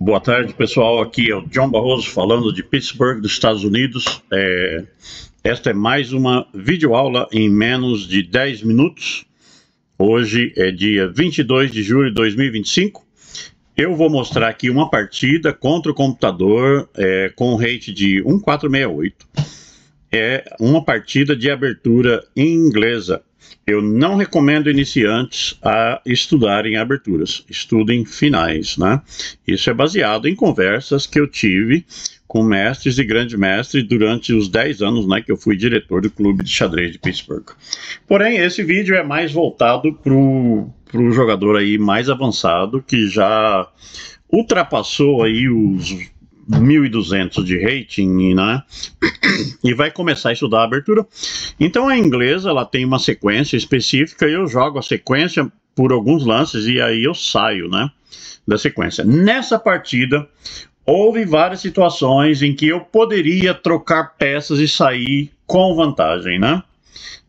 Boa tarde, pessoal. Aqui é o John Barroso falando de Pittsburgh, dos Estados Unidos. Esta é mais uma videoaula em menos de 10 minutos. Hoje é dia 22 de julho de 2025. Eu vou mostrar aqui uma partida contra o computador com rate de 1468. É uma partida de abertura inglesa. Eu não recomendo iniciantes a estudarem aberturas, estudem finais, né? Isso é baseado em conversas que eu tive com mestres e grandes mestres durante os 10 anos, né, que eu fui diretor do clube de xadrez de Pittsburgh. Porém, esse vídeo é mais voltado para o jogador aí mais avançado, que já ultrapassou aí os 1.200 de rating, né? E vai começar a estudar a abertura. Então a inglesa, ela tem uma sequência específica e eu jogo a sequência por alguns lances e aí eu saio, né, da sequência. Nessa partida houve várias situações em que eu poderia trocar peças e sair com vantagem, né?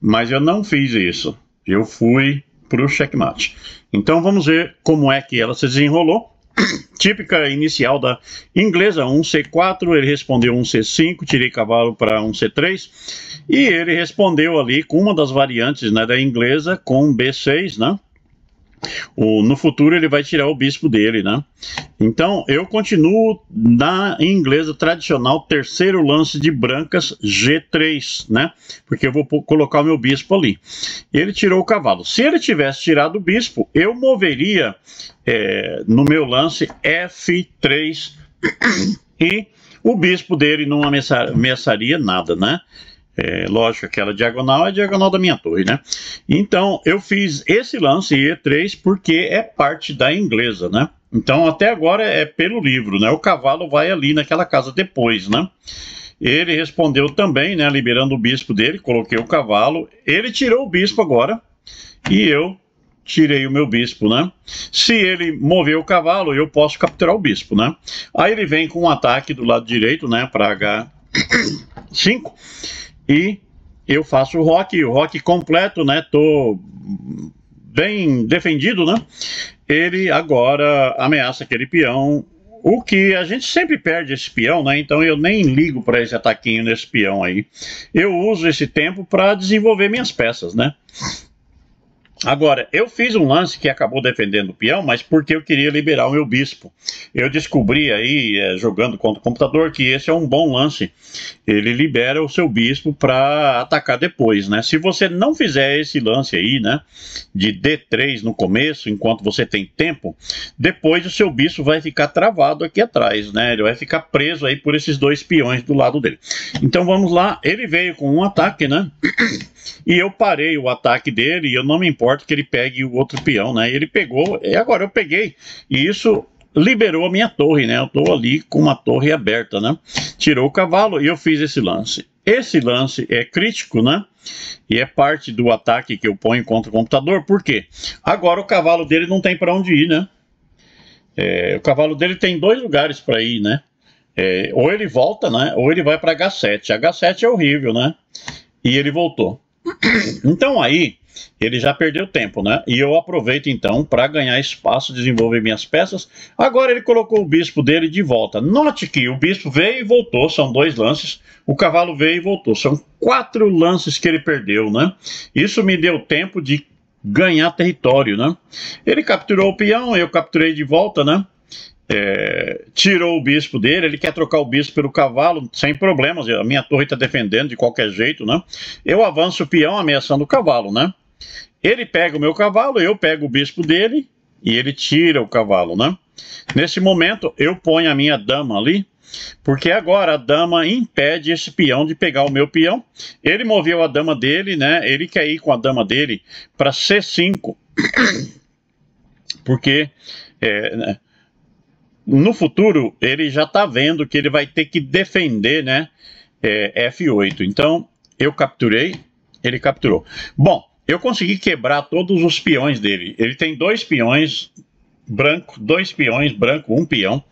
Mas eu não fiz isso. Eu fui para o checkmate. Então vamos ver como é que ela se desenrolou. Típica inicial da inglesa, 1C4, ele respondeu 1C5, tirei cavalo para 1C3, e ele respondeu ali com uma das variantes, né, da inglesa, com B6, né? No futuro ele vai tirar o bispo dele, né? Então eu continuo na inglesa tradicional, terceiro lance de brancas, G3, né? Porque eu vou colocar o meu bispo ali. Ele tirou o cavalo. Se ele tivesse tirado o bispo, eu moveria no meu lance F3 e o bispo dele não ameaçaria nada, né? Lógico, aquela diagonal é a diagonal da minha torre, né? Então, eu fiz esse lance E3 porque é parte da inglesa, né? Então, até agora é pelo livro, né? O cavalo vai ali naquela casa depois, né? Ele respondeu também, né? Liberando o bispo dele, coloquei o cavalo. Ele tirou o bispo agora e eu tirei o meu bispo, né? Se ele mover o cavalo, eu posso capturar o bispo, né? Aí ele vem com um ataque do lado direito, né? Para H5. E eu faço o rock completo, né? Tô bem defendido, né? Ele agora ameaça aquele peão, o que a gente sempre perde esse peão, né? Então eu nem ligo para esse ataquinho nesse peão aí. Eu uso esse tempo para desenvolver minhas peças, né? Agora, eu fiz um lance que acabou defendendo o peão, mas porque eu queria liberar o meu bispo. Eu descobri aí, jogando contra o computador, que esse é um bom lance. Ele libera o seu bispo para atacar depois, né? Se você não fizer esse lance aí, né, de D3 no começo, enquanto você tem tempo, depois o seu bispo vai ficar travado aqui atrás, né? Ele vai ficar preso aí por esses dois peões do lado dele. Então vamos lá, ele veio com um ataque, né? E eu parei o ataque dele e eu não me importo que ele pegue o outro peão, né? Ele pegou, e agora eu peguei. E isso liberou a minha torre, né? Eu tô ali com uma torre aberta, né? Tirou o cavalo e eu fiz esse lance. Esse lance é crítico, né? E é parte do ataque que eu ponho contra o computador. Por quê? Agora o cavalo dele não tem para onde ir, né? O cavalo dele tem dois lugares para ir, né? Ou ele volta, né? Ou ele vai para H7. H7 é horrível, né? E ele voltou. Então aí, ele já perdeu tempo, né? E eu aproveito então para ganhar espaço, desenvolver minhas peças. Agora ele colocou o bispo dele de volta. Note que o bispo veio e voltou, são dois lances. O cavalo veio e voltou. São 4 lances que ele perdeu, né? Isso me deu tempo de ganhar território, né? Ele capturou o peão, eu capturei de volta, né? Tirou o bispo dele, ele quer trocar o bispo pelo cavalo, sem problemas, a minha torre está defendendo de qualquer jeito, né? Eu avanço o peão ameaçando o cavalo, né? Ele pega o meu cavalo, eu pego o bispo dele e ele tira o cavalo, né? Nesse momento, eu ponho a minha dama ali, porque agora a dama impede esse peão de pegar o meu peão. Ele moveu a dama dele, né? Ele quer ir com a dama dele para C5, porque no futuro, ele já está vendo que ele vai ter que defender, né, F8. Então, eu capturei, ele capturou. Bom, eu consegui quebrar todos os peões dele. Ele tem 2 peões branco, 2 peões branco, 1 peão,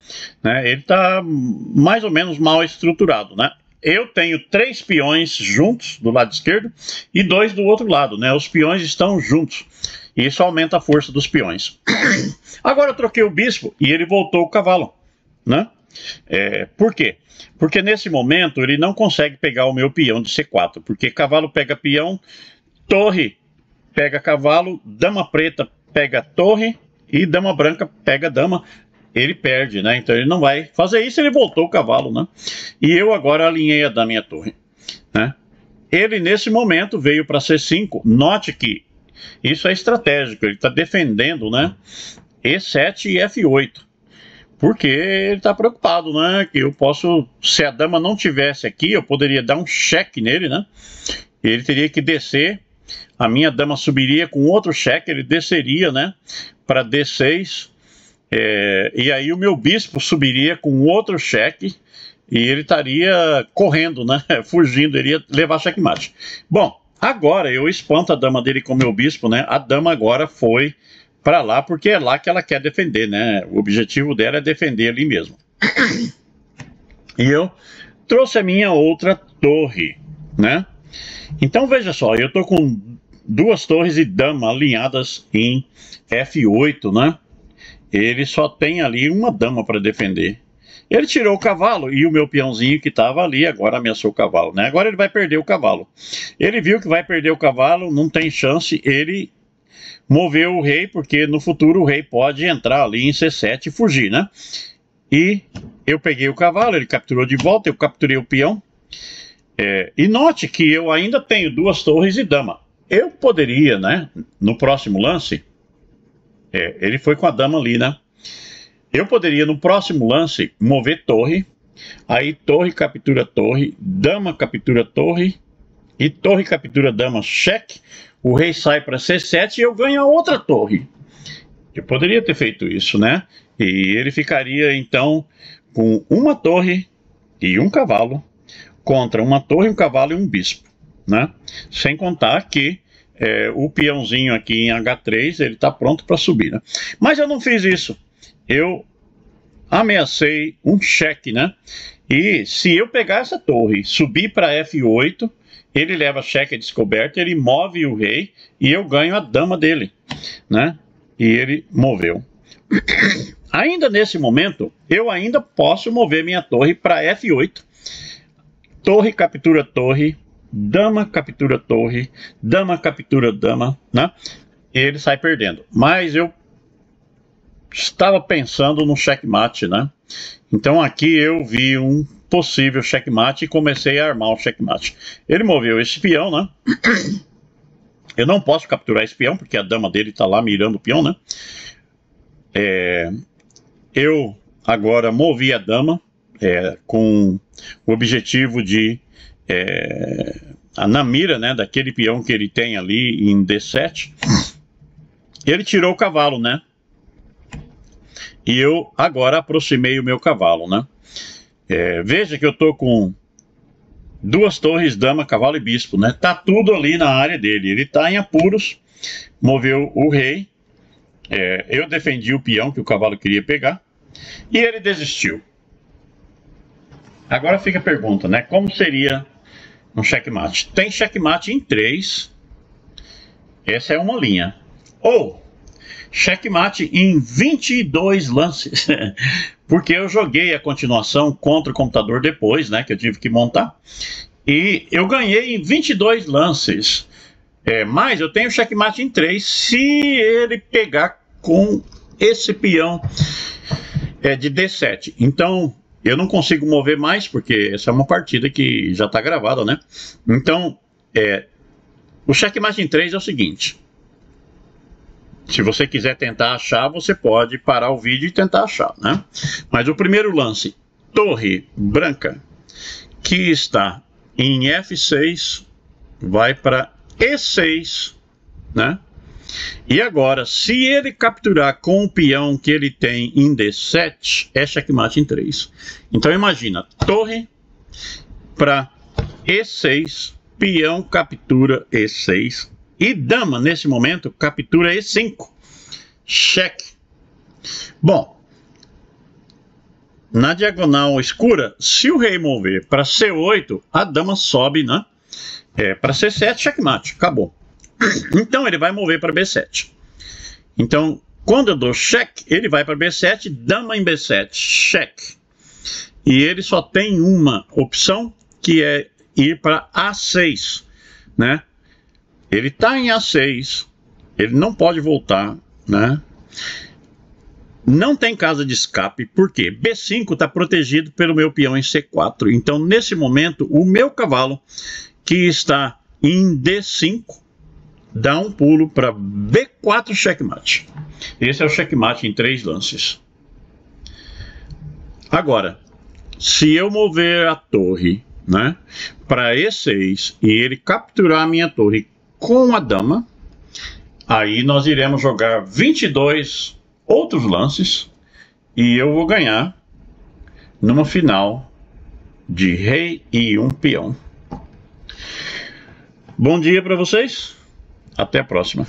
né? Ele está mais ou menos mal estruturado, né? Eu tenho 3 peões juntos do lado esquerdo e 2 do outro lado, né? Os peões estão juntos. Isso aumenta a força dos peões. Agora eu troquei o bispo e ele voltou o cavalo. né? Por quê? Porque nesse momento ele não consegue pegar o meu peão de C4, porque cavalo pega peão, torre pega cavalo, dama preta pega torre e dama branca pega dama. Ele perde, né? Então ele não vai fazer isso, ele voltou o cavalo, né? E eu agora alinhei a dama e a torre, né? Ele nesse momento veio para C5. Note que isso é estratégico, ele está defendendo, né? E7 e F8. Porque ele está preocupado, né? Que eu posso, se a dama não tivesse aqui, eu poderia dar um cheque nele, né? Ele teria que descer, a minha dama subiria com outro cheque, ele desceria, né? Para D6, e aí o meu bispo subiria com outro cheque, e ele estaria correndo, né? Fugindo, ele ia levar checkmate. Bom, agora eu espanto a dama dele com o meu bispo, né? A dama agora foi para lá, porque é lá que ela quer defender, né? O objetivo dela é defender ali mesmo. E eu trouxe a minha outra torre, né? Então veja só, eu tô com duas torres e dama alinhadas em F8, né? Ele só tem ali uma dama para defender. Ele tirou o cavalo e o meu peãozinho que estava ali agora ameaçou o cavalo, né? Agora ele vai perder o cavalo. Ele viu que vai perder o cavalo, não tem chance, ele moveu o rei, porque no futuro o rei pode entrar ali em C7 e fugir, né? E eu peguei o cavalo, ele capturou de volta, eu capturei o peão. E note que eu ainda tenho duas torres e dama. Eu poderia, né, no próximo lance, ele foi com a dama ali, né? Eu poderia no próximo lance mover torre, aí torre captura torre, dama captura torre, e torre captura dama, cheque, o rei sai para C7 e eu ganho a outra torre. Eu poderia ter feito isso, né? E ele ficaria então com uma torre e um cavalo contra uma torre, um cavalo e um bispo, né? Sem contar que o peãozinho aqui em H3 ele está pronto para subir, né? Mas eu não fiz isso. Eu ameacei um cheque, né? E se eu pegar essa torre, subir para F8, ele leva cheque descoberto, ele move o rei e eu ganho a dama dele, né? E ele moveu. Ainda nesse momento, eu ainda posso mover minha torre para F8. Torre captura torre, dama captura torre, dama captura dama, né? E ele sai perdendo. Mas eu estava pensando no checkmate, né? Então aqui eu vi um possível checkmate e comecei a armar o checkmate. Ele moveu esse peão, né? Eu não posso capturar esse peão, porque a dama dele está lá mirando o peão, né? Eu agora movi a dama com o objetivo de na mira, né, daquele peão que ele tem ali em D7. Ele tirou o cavalo, né? E eu agora aproximei o meu cavalo, né? Veja que eu tô com duas torres, dama, cavalo e bispo, né? Tá tudo ali na área dele. Ele tá em apuros, moveu o rei. Eu defendi o peão que o cavalo queria pegar e ele desistiu. Agora fica a pergunta, né? Como seria um checkmate? Tem checkmate em 3. Essa é uma linha. Ou checkmate em 22 lances. Porque eu joguei a continuação contra o computador depois, né? Que eu tive que montar. E eu ganhei em 22 lances. Mas eu tenho checkmate em 3 se ele pegar com esse peão de D7. Então eu não consigo mover mais, porque essa é uma partida que já está gravada, né? Então o checkmate em 3 é o seguinte. Se você quiser tentar achar, você pode parar o vídeo e tentar achar, né? Mas o primeiro lance, torre branca, que está em F6, vai para E6, né? E agora, se ele capturar com o peão que ele tem em D7, é checkmate em 3. Então imagina, torre para E6, peão captura E6, e dama, nesse momento, captura E5. Cheque. Bom, na diagonal escura, se o rei mover para C8, a dama sobe, né? Para C7, checkmate. Acabou. Então ele vai mover para B7. Então Quando eu dou cheque, ele vai para B7, dama em B7, cheque. E ele só tem uma opção, que é ir para A6, né? Ele está em A6, ele não pode voltar, né? Não tem casa de escape, por quê? B5 está protegido pelo meu peão em C4. Então, nesse momento, o meu cavalo, que está em D5, dá um pulo para B4 checkmate. Esse é o checkmate em 3 lances. Agora, se eu mover a torre, né, para E6 e ele capturar a minha torre com a dama, aí nós iremos jogar 22 outros lances e eu vou ganhar numa final de rei e um peão. Bom dia para vocês, até a próxima.